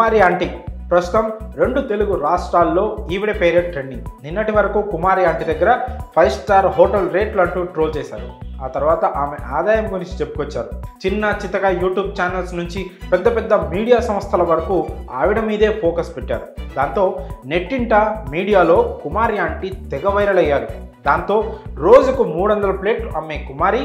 కుమారి aunty ప్రస్తుతం 2 తెలుగు రాష్ట్రాల్లో ఈవిడ పేరే ట్రెండింగ్. నిన్నటి వరకు కుమారి ఆంటీ దగ్గర 5 స్టార్ హోటల్ రేట్లు అంటూ ట్రోల్ చేశారు. ఆ తర్వాత ఆమె ఆదాయం గురించి చెప్పుకొచ్చారు. చిన్న చితక యూట్యూబ్ ఛానల్స్ నుంచి పెద్ద పెద్ద మీడియా సంస్థల వరకు ఆవిడ మీదే ఫోకస్ పెట్టారు. దాంతో నెట్టింట మీడియాలో కుమారి ఆంటీ తెగ వైరల్ అయ్యారు. దాంతో రోజుకు 300 ప్లేట్లు అమ్మే కుమారి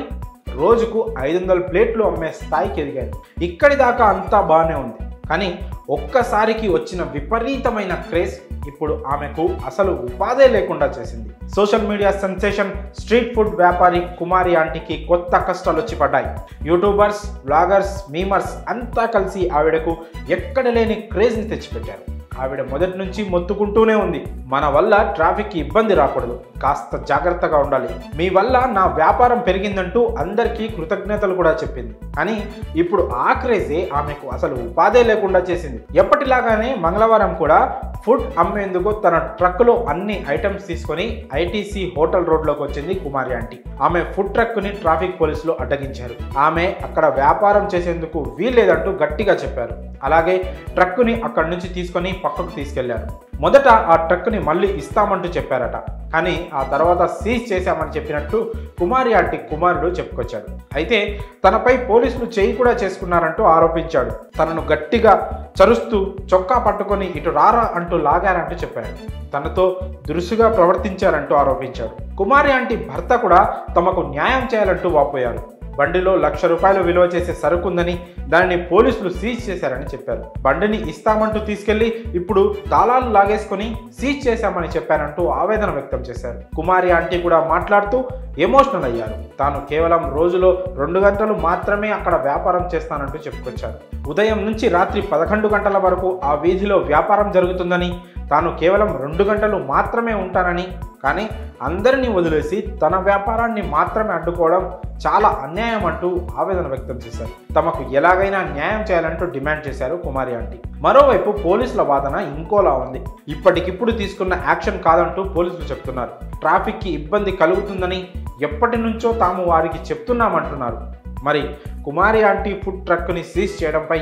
రోజుకు 500 ప్లేట్లు అమ్మే స్థాయికి ఎదిగారు. ఇక్కడి దాకా అంతా బాగానే ఉంది. కానీ ఒక్కసారికి వచ్చిన విపరీతమైన క్రేజ్ ఇప్పుడు ఆమెకు అసలు ఉపాధే లేకుండా చేసింది. Social media sensation street food వ్యాపారి కుమారి ఆంటీకి కొత్త కష్టాలు వచ్చి పడ్డాయి. యూట్యూబర్స్, బ్లాగర్స్, మీమర్స్ అంతా కలిసి ఆవిడకు ఎక్కడ లేని క్రేజ్ని తెచ్చిపెట్టారు. ఆవిడ మొదటి నుంచి మొత్తుకుంటూనే ఉంది, మన వల్ల ట్రాఫిక్కి ఇబ్బంది రాకూడదు, కాస్త జాగ్రత్తగా ఉండాలి, మీ వల్ల నా వ్యాపారం పెరిగిందంటూ అందరికీ కృతజ్ఞతలు కూడా చెప్పింది. కానీ ఇప్పుడు ఆ క్రేజే ఆమెకు అసలు ఉపాధే లేకుండా చేసింది. ఎప్పటిలాగానే మంగళవారం కూడా ఫుడ్ అమ్మేందుకు తన ట్రక్కులో అన్ని ఐటమ్స్ తీసుకొని ఐటీసీ హోటల్ రోడ్లోకి వచ్చింది కుమారి ఆంటీ. ఆమె ఫుడ్ ట్రక్ని ట్రాఫిక్ పోలీసులు అడ్డగించారు. ఆమె అక్కడ వ్యాపారం చేసేందుకు వీల్లేదంటూ గట్టిగా చెప్పారు. అలాగే ట్రక్కుని అక్కడి నుంచి తీసుకొని పక్కకు తీసుకెళ్లారు. మొదట ఆ ట్రక్ని మళ్ళీ ఇస్తామంటూ చెప్పారట. కానీ ఆ తర్వాత సీజ్ చేశామని చెప్పినట్టు కుమారి ఆంటీ కుమారుడు చెప్పుకొచ్చాడు. అయితే తనపై పోలీసులు చేయి కూడా చేసుకున్నారంటూ ఆరోపించాడు. తనను గట్టిగా చరుస్తూ చొక్కా పట్టుకొని ఇటు రారా అంటూ లాగారంటూ చెప్పాడు. తనతో దురుసుగా ప్రవర్తించారంటూ ఆరోపించాడు. కుమారి ఆంటీ భర్త కూడా తమకు న్యాయం చేయాలంటూ వాపోయారు. బండిలో ₹1,00,000 విలువ చేసే సరుకుందని దానిని పోలీసులు సీజ్ చేశారని చెప్పారు. బండిని ఇస్తామంటూ తీసుకెళ్లి ఇప్పుడు తాళాలు లాగేసుకుని సీజ్ చేశామని చెప్పారంటూ ఆవేదన వ్యక్తం చేశారు. కుమారి ఆంటీ కూడా మాట్లాడుతూ ఎమోషనల్ అయ్యారు. తాను కేవలం రోజులో 2 గంటలు మాత్రమే అక్కడ వ్యాపారం చేస్తానంటూ చెప్పుకొచ్చారు. ఉదయం నుంచి రాత్రి 11 గంటల వరకు ఆ వీధిలో వ్యాపారం జరుగుతుందని, తాను కేవలం 2 గంటలు మాత్రమే ఉంటానని, కానీ అందరినీ వదిలేసి తన వ్యాపారాన్ని మాత్రమే అడ్డుకోవడం చాలా అన్యాయం అంటూ ఆవేదన వ్యక్తం చేశారు. తమకు ఎలాగైనా న్యాయం చేయాలంటూ డిమాండ్ చేశారు కుమారి ఆంటీ. మరోవైపు పోలీసుల వాదన ఇంకోలా ఉంది. ఇప్పటికిప్పుడు తీసుకున్న యాక్షన్ కాదంటూ పోలీసులు చెప్తున్నారు. ట్రాఫిక్కి ఇబ్బంది కలుగుతుందని ఎప్పటి నుంచో తాము వారికి చెప్తున్నామంటున్నారు. మరి కుమారి ఆంటీ ఫుడ్ ట్రక్ని సీజ్ చేయడంపై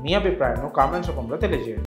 మీ అభిప్రాయాన్ని కామెంట్స్ రూపంలో తెలియజేయండి.